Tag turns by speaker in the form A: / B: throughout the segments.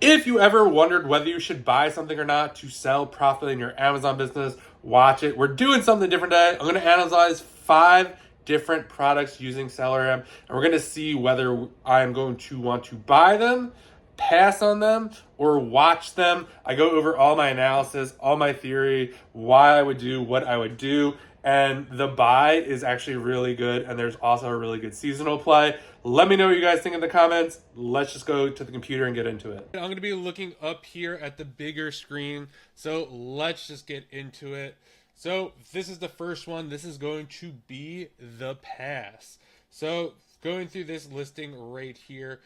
A: If you ever wondered whether you should buy something or not to sell profitably in your Amazon business, watch it. We're doing something different today. I'm going to analyze 5 different products using SellerAmp, and we're going to see whether I'm going to want to buy them, pass on them, or watch them. I go over all my analysis, all my theory, why I would do what I would do. And the buy is actually really good, and there's also a really good seasonal play. Let me know what you guys think in the comments. Let's just go to the computer and get into it. I'm going to be looking up here at the bigger screen, so let's just get into it. So this is the first one. This is going to be the pass. So going through this listing right here,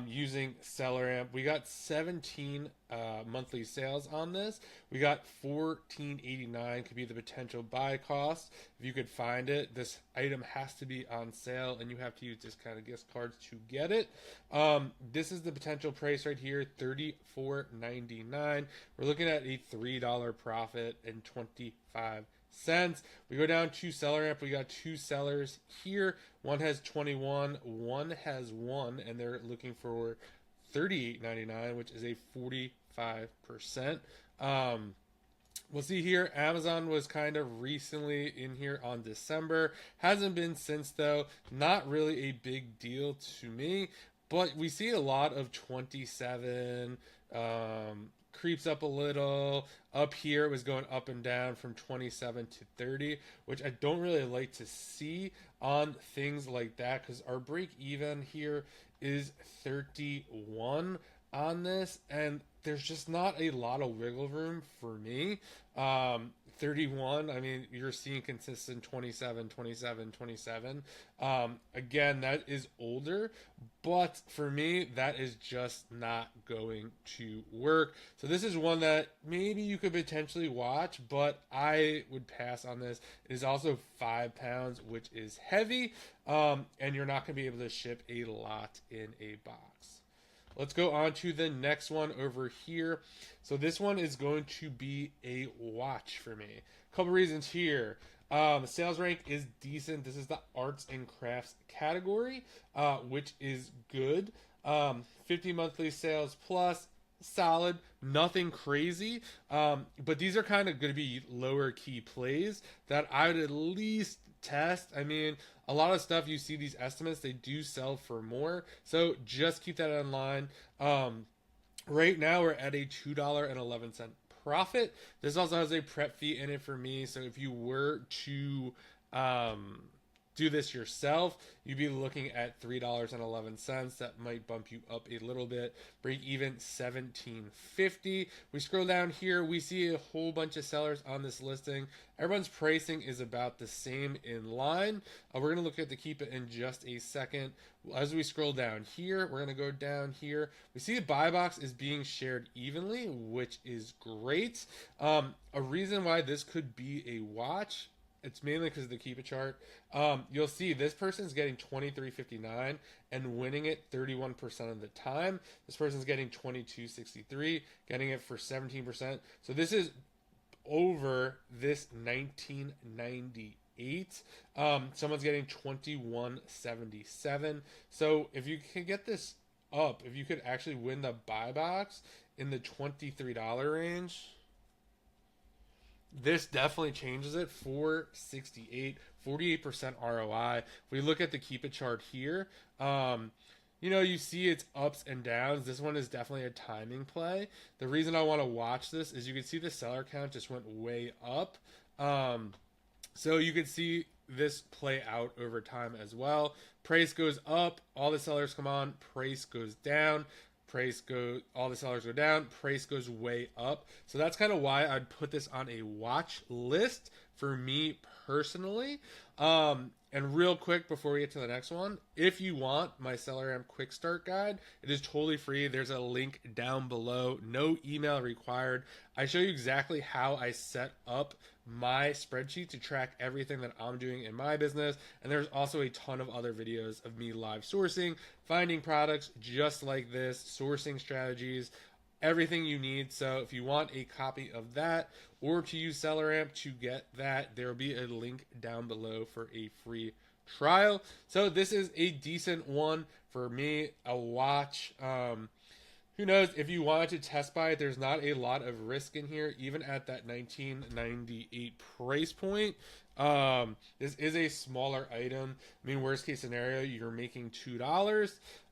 A: using SellerAmp, we got 17 monthly sales on this. We got $14.89 could be the potential buy cost if you could find it. This item has to be on sale, and you have to use discounted gift cards to get it. This is the potential price right here, $34.99. We're looking at a $3 profit and 25 cents. We go down to SellerAmp. We got 2 sellers here. One has 21, one has 1, and they're looking for $38.99, which is a 45%. We'll see here, Amazon was kind of recently in here on December. Hasn't been since, though. Not really a big deal to me, but we see a lot of 27, creeps up a little. Up here, it was going up and down from 27 to 30, which I don't really like to see on things like that, because our break even here is 31 on this, and there's just not a lot of wiggle room for me. 31, I mean, you're seeing consistent 27, 27, 27. Again, that is older, but for me, that is just not going to work. So this is one that maybe you could potentially watch, but I would pass on this. It is also 5 pounds, which is heavy, and you're not going to be able to ship a lot in a box. Let's go on to the next one over here. So this one is going to be a watch for me. A couple reasons here. Sales rank is decent. This is the arts and crafts category, which is good. 50 monthly sales plus, solid, nothing crazy. But these are kind of going to be lower key plays that I would at least test. I mean, a lot of stuff you see these estimates, they do sell for more, so just keep that in line. Right now we're at a $2.11 profit. This also has a prep fee in it for me, so if you were to do this yourself, you'd be looking at $3.11. That might bump you up a little bit. Break even $17.50. We scroll down here, we see a whole bunch of sellers on this listing. Everyone's pricing is about the same in line. We're going to look at the keep it in just a second. As we scroll down here, we're going to go down here. We see the buy box is being shared evenly, which is great. A reason why this could be a watch, it's mainly because of the keep it chart. You'll see this person's getting $23.59 and winning it 31% of the time. This person's getting $22.63, getting it for 17%. So this is over this $19.98. Someone's getting $21.77. So if you can get this up, if you could actually win the buy box in the $23 range, this definitely changes it. 468, 48% ROI. If we look at the keep it chart here, you see it's ups and downs. This one is definitely a timing play. The reason I want to watch this is you can see the seller count just went way up. So you can see this play out over time as well. Price goes up, all the sellers come on, price goes down. All the sellers go down, price goes way up. So that's kind of why I'd put this on a watch list for me personally. And real quick before we get to the next one, if you want my SellerAmp quick start guide, it is totally free. There's a link down below, no email required. I show you exactly how I set up my spreadsheet to track everything that I'm doing in my business. And there's also a ton of other videos of me live sourcing, finding products just like this, sourcing strategies, everything you need. So if you want a copy of that or to use SellerAmp to get that, there will be a link down below for a free trial. So this is a decent one for me, a watch. who knows, if you wanted to test buy it, there's not a lot of risk in here, even at that 1998 price point. This is a smaller item. I mean, worst case scenario, you're making $2.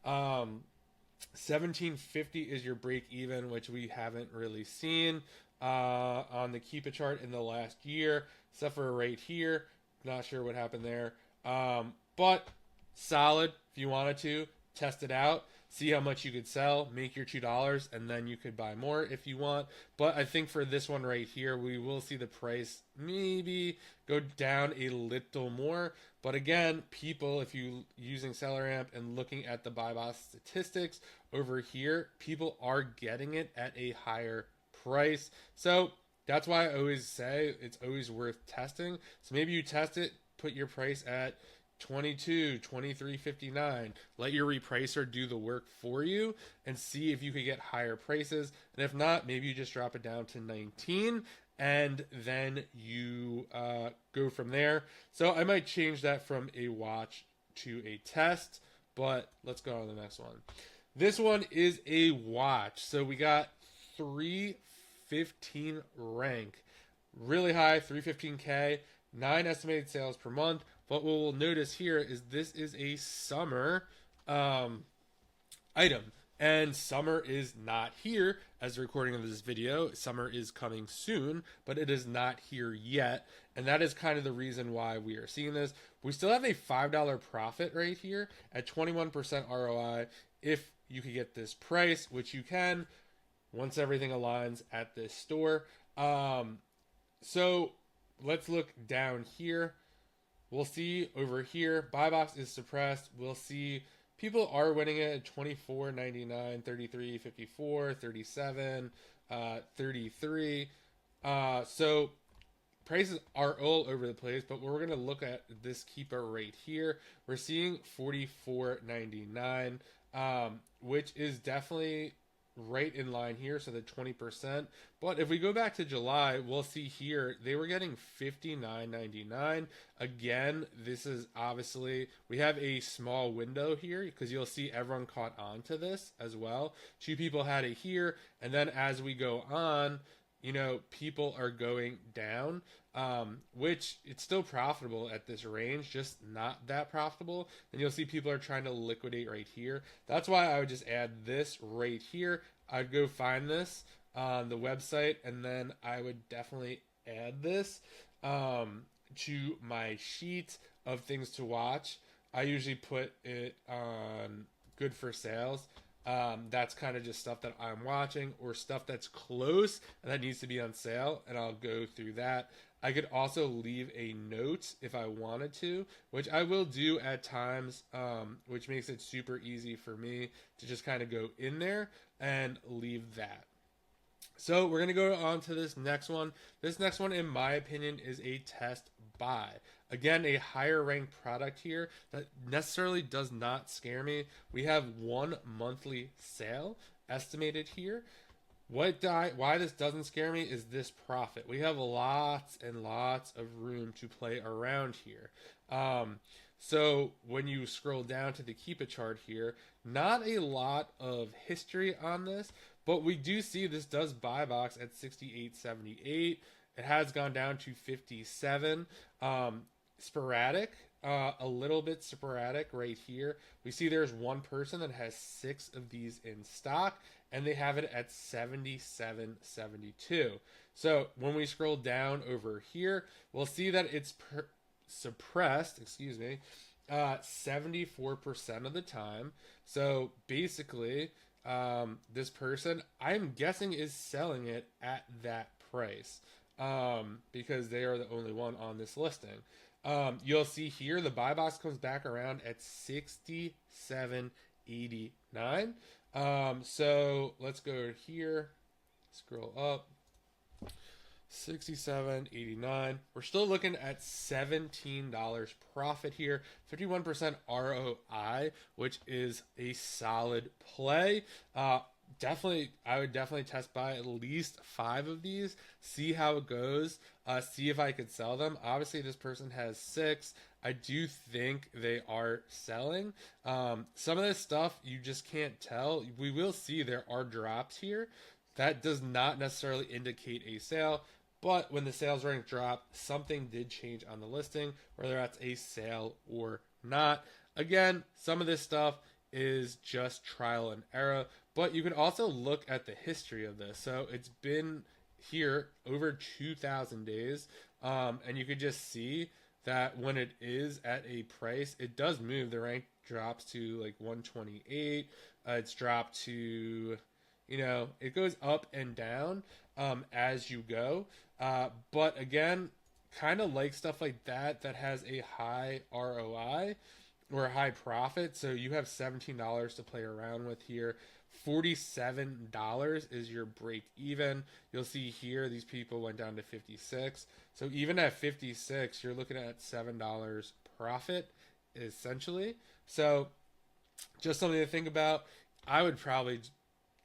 A: 1750 is your break even, which we haven't really seen on the Keep It chart in the last year, except for right here. Not sure what happened there. But solid if you wanted to. Test it out, see how much you could sell, make your $2, and then you could buy more if you want. But I think for this one right here, we will see the price maybe go down a little more. But again, people, if you using SellerAmp and looking at the buy box statistics over here, people are getting it at a higher price. So that's why I always say it's always worth testing. So maybe you test it, put your price at 22, 23.59. Let your repricer do the work for you and see if you could get higher prices. And if not, maybe you just drop it down to 19 and then you go from there. So I might change that from a watch to a test, but let's go on to the next one. This one is a watch. So we got 315 rank. Really high, 315K. 9 estimated sales per month. But what we'll notice here is this is a summer item. And summer is not here as the recording of this video. Summer is coming soon, but it is not here yet. And that is kind of the reason why we are seeing this. We still have a $5 profit right here at 21% ROI if you could get this price, which you can once everything aligns at this store. So let's look down here. We'll see over here, buy box is suppressed. We'll see people are winning it at 24.99, 33.54, 37, 33. So prices are all over the place, but we're going to look at this keeper right here. We're seeing 44.99, which is definitely right in line here, so the 20%. But if we go back to July, we'll see here they were getting $59.99. Again, this is obviously, we have a small window here because you'll see everyone caught on to this as well. 2 people had it here, and then as we go on, you know, people are going down, which it's still profitable at this range, just not that profitable. And you'll see people are trying to liquidate right here. That's why I would just add this right here. I'd go find this on the website, and then I would definitely add this to my sheet of things to watch. I usually put it on good for sales. That's kind of just stuff that I'm watching or stuff that's close and that needs to be on sale, and I'll go through that. I could also leave a note if I wanted to, which I will do at times, which makes it super easy for me to just kind of go in there and leave that. So we're going to go on to this next one. This next one, in my opinion, is a test buy. Again, a higher ranked product here that necessarily does not scare me. We have 1 monthly sale estimated here. Why this doesn't scare me is this profit. We have lots and lots of room to play around here. So when you scroll down to the Keep It chart here, not a lot of history on this, but we do see this does buy box at 68.78. It has gone down to 57. Sporadic, a little bit sporadic right here. We see there's one person that has 6 of these in stock, and they have it at 77.72. So when we scroll down over here, we'll see that it's suppressed, 74% of the time. So basically, this person, I'm guessing, is selling it at that price because they are the only one on this listing. You'll see here the buy box comes back around at 67.89. So let's go here, scroll up. 67.89. We're still looking at $17 profit here, 51% ROI, which is a solid play. definitely, I would definitely test buy at least 5 of these, see how it goes, see if I could sell them. Obviously, this person has 6. I do think they are selling. Some of this stuff you just can't tell. We will see there are drops here. That does not necessarily indicate a sale. But when the sales rank dropped, something did change on the listing, whether that's a sale or not. Again, some of this stuff is just trial and error, but you can also look at the history of this. So it's been here over 2,000 days, and you could just see that when it is at a price, it does move. The rank drops to like 128. It's dropped to, it goes up and down as you go. But again, kind of like stuff like that has a high ROI or a high profit. So you have $17 to play around with here. $47 is your break even. You'll see here these people went down to 56. So even at 56, you're looking at $7 profit essentially. So just something to think about. I would probably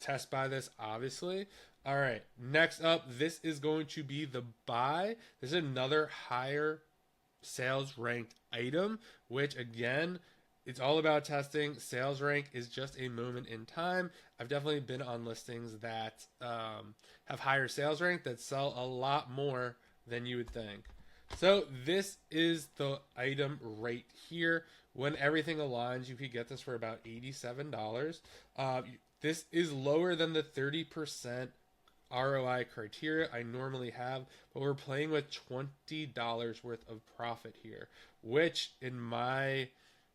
A: test buy this, obviously. All right, next up, this is going to be the buy. This is another higher sales ranked item, which again, it's all about testing. Sales rank is just a moment in time. I've definitely been on listings that have higher sales rank that sell a lot more than you would think. So this is the item right here. When everything aligns, you could get this for about $87. This is lower than the 30% ROI criteria I normally have, but we're playing with $20 worth of profit here, which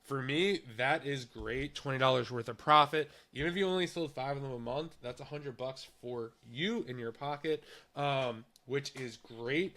A: for me, that is great. $20 worth of profit. Even if you only sold 5 of them a month, that's $100 for you in your pocket, which is great.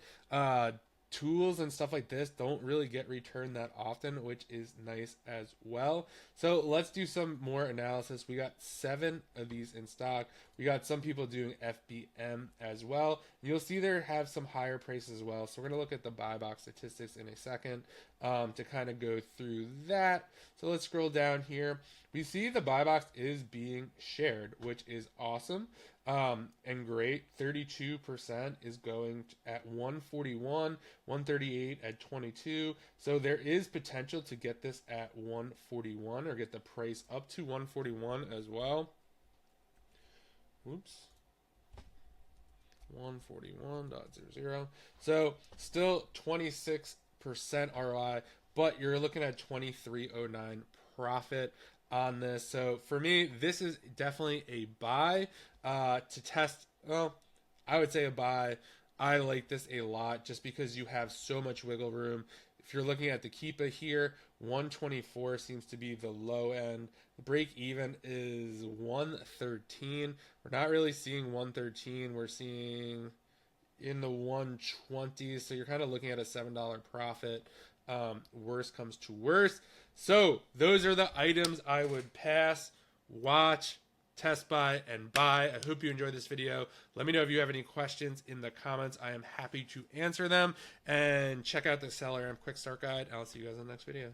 A: Tools and stuff like this don't really get returned that often, which is nice as well. So let's do some more analysis. We got 7 of these in stock. We got some people doing FBM as well. You'll see there have some higher prices as well. So we're going to look at the buy box statistics in a second to kind of go through that. So let's scroll down here. We see the buy box is being shared, which is awesome. And great. 32% is going at 141, 138 at 22. So there is potential to get this at 141 or get the price up to 141 as well. Whoops. 141.00. So still 26% ROI, but you're looking at 2309 profit on this. So for me, this is definitely a buy to test. Well, I would say a buy. I like this a lot just because you have so much wiggle room. If you're looking at the Keepa here, 124 seems to be the low end. The break even is 113. We're not really seeing 113. We're seeing in the 120s. So you're kind of looking at a $7 profit. Worst comes to worst. So those are the items I would pass, watch, test buy, and buy. I hope you enjoyed this video. Let me know if you have any questions in the comments. I am happy to answer them. And check out the SellerAmp Quick Start Guide. I'll see you guys in the next video.